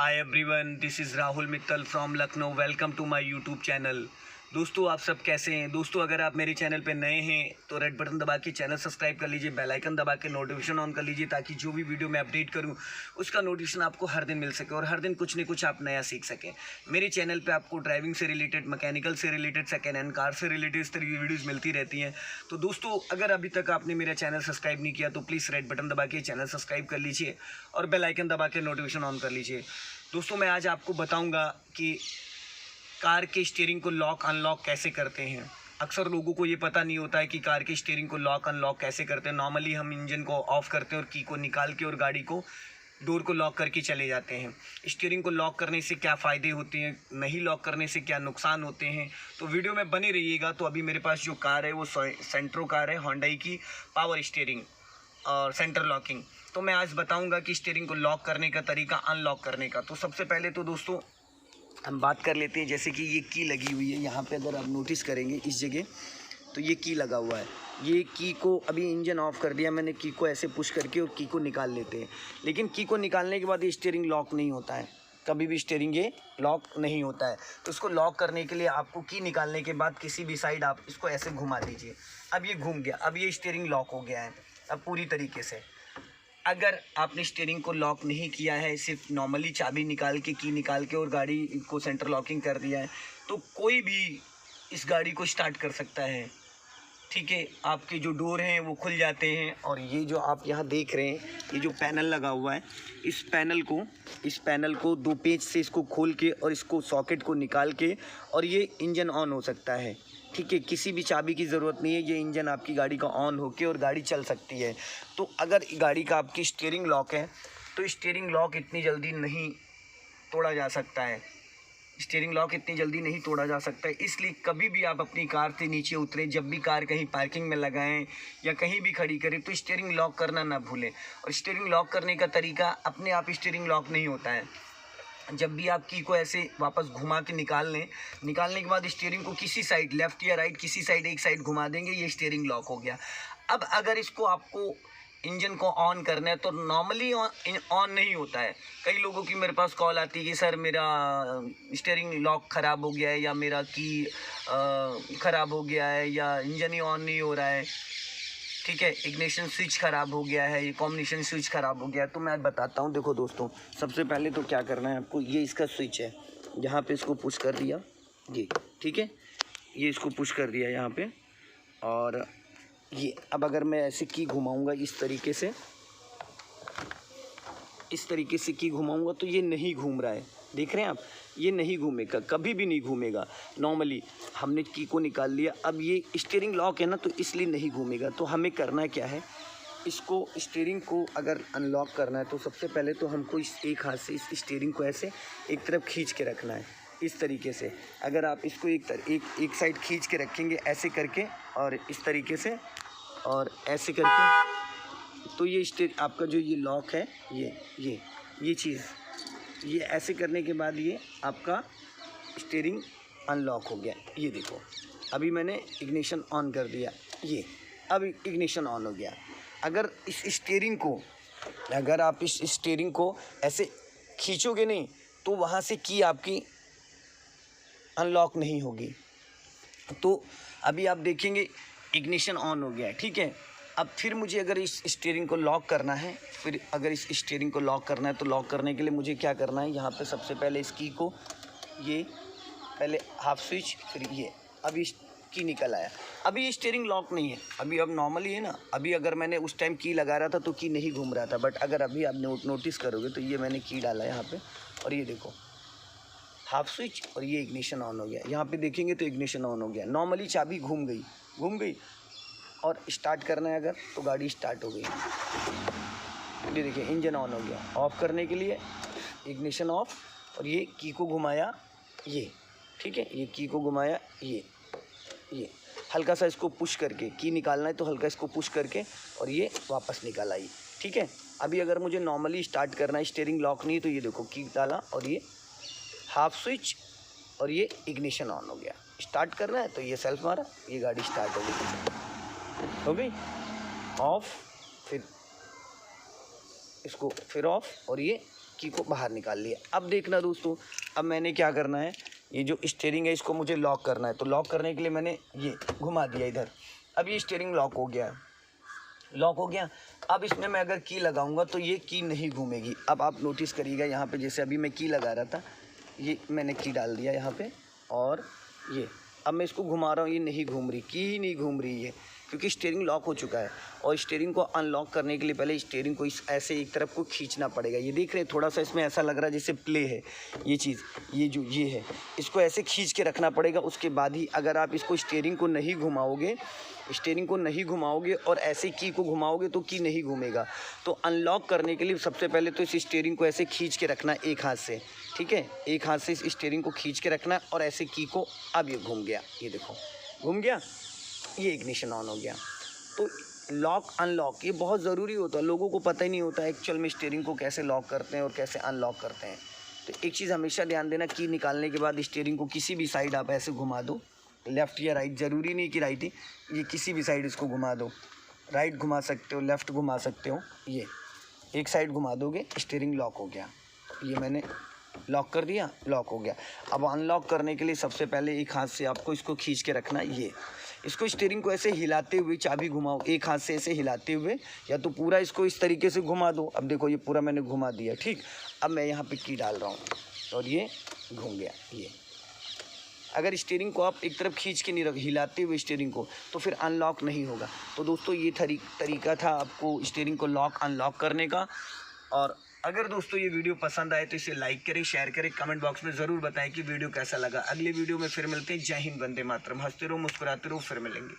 Hi everyone, this is Rahul Mittal from Lucknow. Welcome to my YouTube channel. दोस्तों, आप सब कैसे हैं? दोस्तों, अगर आप मेरे चैनल पे नए हैं तो रेड बटन दबा के चैनल सब्सक्राइब कर लीजिए, बेल आइकन दबा के नोटिफिकेशन ऑन कर लीजिए, ताकि जो भी वीडियो मैं अपडेट करूं उसका नोटिफिकेशन आपको हर दिन मिल सके और हर दिन कुछ न कुछ आप नया सीख सकें। मेरे चैनल पे आपको ड्राइविंग से रिलेटेड, मैकेनिकल से रिलेटेड, सेकेंड हैंड कार से रिलेटेड इस तरह की वीडियोज़ मिलती रहती हैं। तो दोस्तों, अगर अभी तक आपने मेरा चैनल सब्सक्राइब नहीं किया तो प्लीज़ रेड बटन दबा के चैनल सब्सक्राइब कर लीजिए और बेल आइकन दबा के नोटिफिकेशन ऑन कर लीजिए। दोस्तों, मैं आज आपको बताऊंगा कि कार के स्टीयरिंग को लॉक अनलॉक कैसे करते हैं। अक्सर लोगों को ये पता नहीं होता है कि कार के स्टीयरिंग को लॉक अनलॉक कैसे करते हैं। नॉर्मली हम इंजन को ऑफ करते हैं और की को निकाल के और गाड़ी को डोर को लॉक करके चले जाते हैं। स्टीयरिंग को लॉक करने से क्या फ़ायदे होते हैं, नहीं लॉक करने से क्या नुकसान होते हैं, तो वीडियो में बने रहिएगा। तो अभी मेरे पास जो कार है वो सेंट्रो कार है, होंडा की पावर स्टीयरिंग और सेंटर लॉकिंग। तो मैं आज बताऊंगा कि स्टीयरिंग को लॉक करने का तरीका, अनलॉक करने का। तो सबसे पहले तो दोस्तों हम बात कर लेते हैं, जैसे कि ये की लगी हुई है यहाँ पे। अगर आप नोटिस करेंगे इस जगह तो ये की लगा हुआ है। ये की को अभी इंजन ऑफ कर दिया मैंने, की को ऐसे पुश करके और की को निकाल लेते हैं। लेकिन की को निकालने के बाद ये स्टीयरिंग लॉक नहीं होता है, कभी भी स्टीयरिंग ये लॉक नहीं होता है। तो इसको लॉक करने के लिए आपको की निकालने के बाद किसी भी साइड आप इसको ऐसे घुमा दीजिए। अब ये घूम गया, अब ये स्टीयरिंग लॉक हो गया है अब पूरी तरीके से। अगर आपने स्टीयरिंग को लॉक नहीं किया है, सिर्फ नॉर्मली चाबी निकाल के, की निकाल के और गाड़ी को सेंटर लॉकिंग कर दिया है, तो कोई भी इस गाड़ी को स्टार्ट कर सकता है। ठीक है, आपके जो डोर हैं वो खुल जाते हैं। और ये जो आप यहाँ देख रहे हैं, ये जो पैनल लगा हुआ है, इस पैनल को दो पेच से इसको खोल के और इसको सॉकेट को निकाल के और ये इंजन ऑन हो सकता है। ठीक है, किसी भी चाबी की ज़रूरत नहीं है, ये इंजन आपकी गाड़ी का ऑन होके और गाड़ी चल सकती है। तो अगर गाड़ी का आपकी स्टीयरिंग लॉक है तो स्टीयरिंग लॉक इतनी जल्दी नहीं तोड़ा जा सकता है। स्टीयरिंग लॉक इतनी जल्दी नहीं तोड़ा जा सकता है, इसलिए कभी भी आप अपनी कार से नीचे उतरें, जब भी कार कहीं पार्किंग में लगाएं या कहीं भी खड़ी करें, तो स्टीयरिंग लॉक करना ना भूलें। और स्टीयरिंग लॉक करने का तरीका, अपने आप स्टीयरिंग लॉक नहीं होता है। जब भी आप की को ऐसे वापस घुमा के निकालने के बाद स्टीयरिंग को किसी साइड, लेफ़्ट या राइट, किसी साइड एक साइड घुमा देंगे, ये स्टीयरिंग लॉक हो गया। अब अगर इसको आपको इंजन को ऑन करना है तो नॉर्मली ऑन नहीं होता है। कई लोगों की मेरे पास कॉल आती है कि सर मेरा स्टीयरिंग लॉक ख़राब हो गया है, या मेरा की ख़राब हो गया है, या इंजन ही ऑन नहीं हो रहा है। ठीक है, इग्निशन स्विच ख़राब हो गया है, ये कॉम्बिनेशन स्विच ख़राब हो गया है। तो मैं बताता हूँ। देखो दोस्तों, सबसे पहले तो क्या करना है आपको, ये इसका स्विच है, यहाँ पे इसको पुश कर दिया ये। ठीक है, ये इसको पुश कर दिया यहाँ पे। और ये अब अगर मैं ऐसे की घुमाऊँगा इस तरीके से की घुमाऊँगा तो ये नहीं घूम रहा है। देख रहे हैं आप, ये नहीं घूमेगा, कभी भी नहीं घूमेगा। नॉर्मली हमने की को निकाल लिया, अब ये स्टीयरिंग लॉक है ना, तो इसलिए नहीं घूमेगा। तो हमें करना क्या है, इसको स्टीयरिंग को अगर अनलॉक करना है तो सबसे पहले तो हमको इस एक हाथ से इस स्टीयरिंग को ऐसे एक तरफ खींच के रखना है, इस तरीके से। अगर आप इसको एक साइड खींच के रखेंगे ऐसे करके और इस तरीके से और ऐसे करके, तो ये आपका जो ये लॉक है, ये चीज़, ये ऐसे करने के बाद ये आपका स्टीयरिंग अनलॉक हो गया। ये देखो, अभी मैंने इग्निशन ऑन कर दिया, ये अब इग्निशन ऑन हो गया। अगर आप इस स्टीयरिंग को ऐसे खींचोगे नहीं तो वहाँ से की आपकी अनलॉक नहीं होगी। तो अभी आप देखेंगे इग्निशन ऑन हो गया है। ठीक है, अब फिर मुझे अगर इस स्टीयरिंग को लॉक करना है, तो लॉक करने के लिए मुझे क्या करना है, यहाँ पे सबसे पहले इस की को, ये पहले हाफ स्विच, फिर ये, अब इस की निकल आया। अभी ये स्टीयरिंग लॉक नहीं है, अब नॉर्मली है ना। अभी अगर मैंने उस टाइम की लगा रहा था तो की नहीं घूम रहा था, बट अगर अभी आप नोटिस करोगे तो ये मैंने की डाला यहाँ पे और ये देखो हाफ स्विच और ये इग्निशन ऑन हो गया। यहाँ पे देखेंगे तो इग्निशन ऑन हो गया। नॉर्मली चाबी घूम गई और स्टार्ट करना है अगर, तो गाड़ी स्टार्ट हो गई। ये देखिए इंजन ऑन हो गया। ऑफ़ करने के लिए इग्निशन ऑफ और ये की को घुमाया, ये ठीक है, ये की को घुमाया, ये हल्का सा इसको पुश करके, की निकालना है तो हल्का इसको पुश करके और ये वापस निकल आई। ठीक है, अभी अगर मुझे नॉर्मली स्टार्ट करना है, स्टीयरिंग लॉक नहीं, तो ये देखो की डाला और ये हाफ स्विच और ये इग्निशन ऑन हो गया। स्टार्ट करना है तो ये सेल्फ मारा, ये गाड़ी स्टार्ट हो गई ऑफ, फिर इसको फिर ऑफ और ये की को बाहर निकाल लिया। अब देखना दोस्तों, अब मैंने क्या करना है, ये जो स्टीयरिंग है इसको मुझे लॉक करना है। तो लॉक करने के लिए मैंने ये घुमा दिया इधर। अब ये स्टीयरिंग लॉक हो गया है, लॉक हो गया। अब इसमें मैं अगर की लगाऊंगा तो ये की नहीं घूमेगी। अब आप नोटिस करिएगा यहाँ पे, जैसे अभी मैं की लगा रहा था, ये मैंने की डाल दिया यहाँ पे, और ये अब मैं इसको घुमा रहा हूँ, ये नहीं घूम रही, की ही नहीं घूम रही है, क्योंकि स्टीयरिंग लॉक हो चुका है। और स्टीयरिंग को अनलॉक करने के लिए पहले स्टीयरिंग को इस ऐसे एक तरफ को खींचना पड़ेगा। ये देख रहे हैं, थोड़ा सा इसमें ऐसा लग रहा है जैसे प्ले है ये चीज़, ये जो ये है, इसको ऐसे खींच के रखना पड़ेगा। उसके बाद ही अगर आप इसको स्टीयरिंग को नहीं घुमाओगे और ऐसे की को घुमाओगे तो की नहीं घूमेगा। तो अनलॉक करने के लिए सबसे पहले तो इस स्टीयरिंग को ऐसे खींच के रखना है एक हाथ से, ठीक है, एक हाथ से इस स्टीयरिंग को खींच के रखना है और ऐसे की को, अब ये घूम गया, ये देखो घूम गया, ये इग्निशन ऑन हो गया। तो लॉक अनलॉक ये बहुत ज़रूरी होता है, लोगों को पता ही नहीं होता एक्चुअल में स्टीयरिंग को कैसे लॉक करते हैं और कैसे अनलॉक करते हैं। तो एक चीज़ हमेशा ध्यान देना, की निकालने के बाद स्टीयरिंग को किसी भी साइड आप ऐसे घुमा दो, लेफ़्ट या राइट, ज़रूरी नहीं कि राइट ही, ये किसी भी साइड इसको घुमा दो, राइट घुमा सकते हो, लेफ़्ट घुमा सकते हो, ये एक साइड घुमा दोगे, स्टीयरिंग लॉक हो गया। ये मैंने लॉक कर दिया, लॉक हो गया। अब अनलॉक करने के लिए सबसे पहले एक हाथ से आपको इसको खींच के रखना है, ये इसको स्टीयरिंग को ऐसे हिलाते हुए चाबी घुमाओ, एक हाथ से ऐसे हिलाते हुए, या तो पूरा इसको इस तरीके से घुमा दो। अब देखो ये पूरा मैंने घुमा दिया, ठीक। अब मैं यहाँ पे की डाल रहा हूँ और ये घूम गया। ये अगर स्टीयरिंग को आप एक तरफ खींच के नहीं रख, हिलाते हुए स्टीयरिंग को, तो फिर अनलॉक नहीं होगा। तो दोस्तों ये तरीका था आपको स्टीयरिंग को लॉक अनलॉक करने का। और अगर दोस्तों ये वीडियो पसंद आए तो इसे लाइक करें, शेयर करें, कमेंट बॉक्स में ज़रूर बताएं कि वीडियो कैसा लगा। अगले वीडियो में फिर मिलते हैं। जय हिंद, वंदे मातरम। हंसते रहो, मुस्कुराते रहो, फिर मिलेंगे।